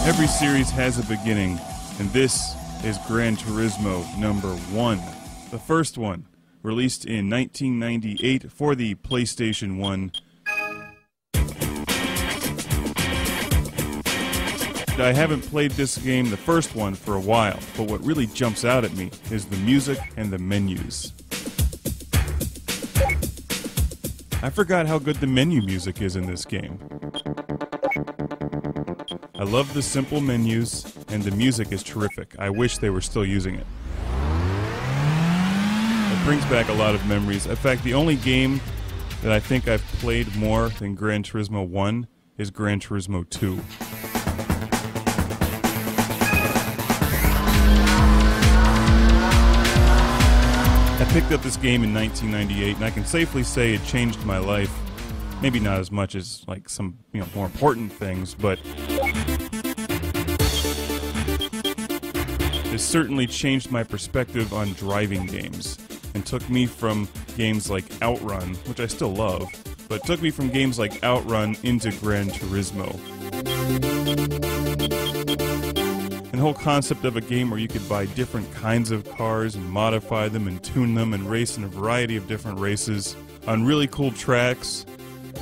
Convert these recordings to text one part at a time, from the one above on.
Every series has a beginning, and this is Gran Turismo number 1. The first one, released in 1998 for the PlayStation 1. I haven't played this game, the first one, for a while, but what really jumps out at me is the music and the menus. I forgot how good the menu music is in this game. I love the simple menus, and the music is terrific. I wish they were still using it. It brings back a lot of memories. In fact, the only game that I think I've played more than Gran Turismo 1 is Gran Turismo 2. I picked up this game in 1998, and I can safely say it changed my life. Maybe not as much as like some, more important things, but it certainly changed my perspective on driving games and took me from games like Outrun, which I still love, but took me from games like Outrun into Gran Turismo. And the whole concept of a game where you could buy different kinds of cars and modify them and tune them and race in a variety of different races on really cool tracks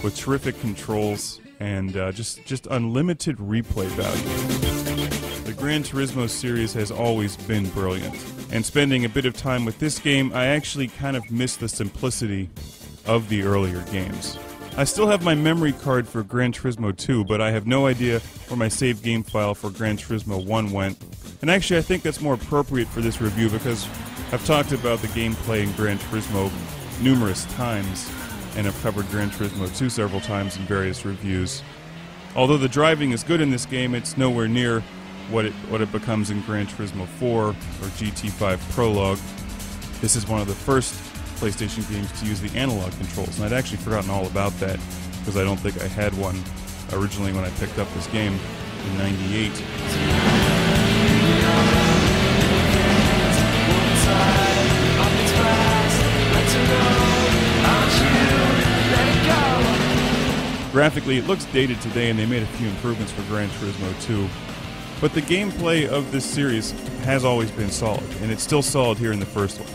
with terrific controls and just unlimited replay value. The Gran Turismo series has always been brilliant, and spending a bit of time with this game, I actually kind of miss the simplicity of the earlier games. I still have my memory card for Gran Turismo 2, but I have no idea where my save game file for Gran Turismo 1 went. And actually, I think that's more appropriate for this review because I've talked about the gameplay in Gran Turismo numerous times, and I've covered Gran Turismo 2 several times in various reviews. Although the driving is good in this game, it's nowhere near what it becomes in Gran Turismo 4 or GT5 Prologue. This is one of the first PlayStation games to use the analog controls, and I'd actually forgotten all about that because I don't think I had one originally when I picked up this game in '98. Graphically, it looks dated today, and they made a few improvements for Gran Turismo 2. But the gameplay of this series has always been solid, and it's still solid here in the first one.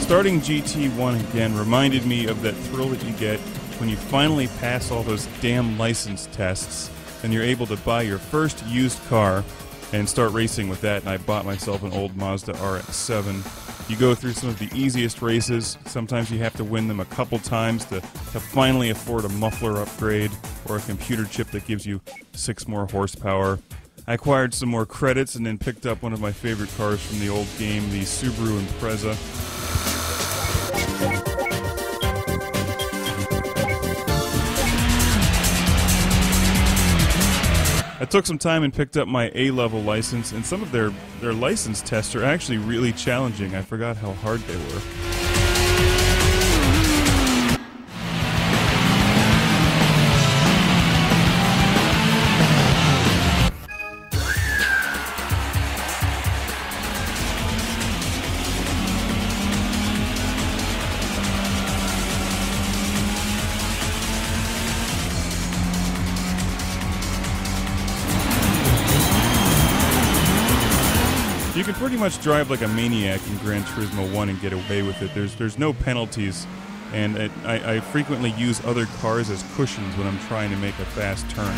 Starting GT1 again reminded me of that thrill that you get when you finally pass all those damn license tests and you're able to buy your first used car and start racing with that, and I bought myself an old Mazda RX-7. You go through some of the easiest races. Sometimes you have to win them a couple times to finally afford a muffler upgrade or a computer chip that gives you 6 more horsepower. I acquired some more credits and then picked up one of my favorite cars from the old game, the Subaru Impreza. I took some time and picked up my A-level license, and some of their license tests are actually really challenging. I forgot how hard they were. You can pretty much drive like a maniac in Gran Turismo 1 and get away with it. There's no penalties, and I frequently use other cars as cushions when I'm trying to make a fast turn.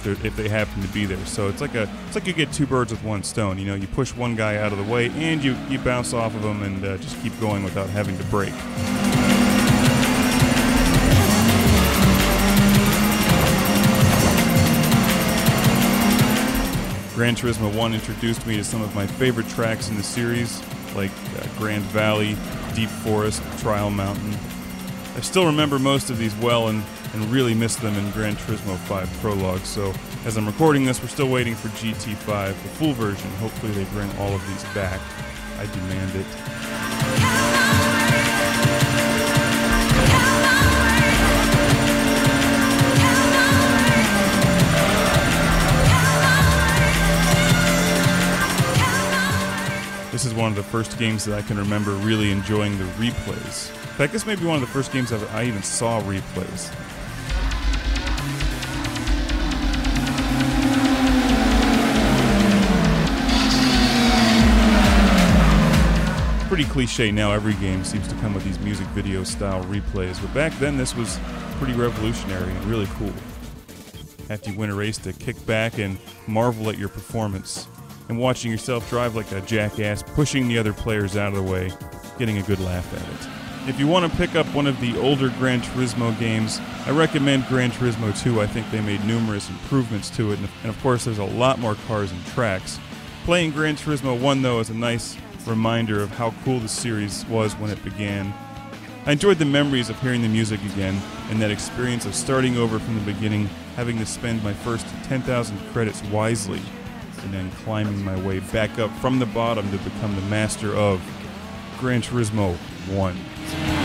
If they happen to be there. So it's like you get 2 birds with 1 stone. You push one guy out of the way and you bounce off of him and just keep going without having to brake. Gran Turismo 1 introduced me to some of my favorite tracks in the series, like Grand Valley, Deep Forest, Trial Mountain. I still remember most of these well and really miss them in Gran Turismo 5 Prologue, so as I'm recording this, we're still waiting for GT5, the full version. Hopefully they bring all of these back. I demand it. is one of the first games that I can remember really enjoying the replays. In fact, this may be one of the first games I even saw replays. Pretty cliche now, every game seems to come with these music video style replays, but back then this was pretty revolutionary and really cool. After you win a race, to kick back and marvel at your performance and watching yourself drive like a jackass, pushing the other players out of the way, getting a good laugh at it. If you want to pick up one of the older Gran Turismo games, I recommend Gran Turismo 2. I think they made numerous improvements to it, and of course there's a lot more cars and tracks. Playing Gran Turismo 1 though is a nice reminder of how cool the series was when it began. I enjoyed the memories of hearing the music again and that experience of starting over from the beginning, having to spend my first 10,000 credits wisely and then climbing my way back up from the bottom to become the master of Gran Turismo 1.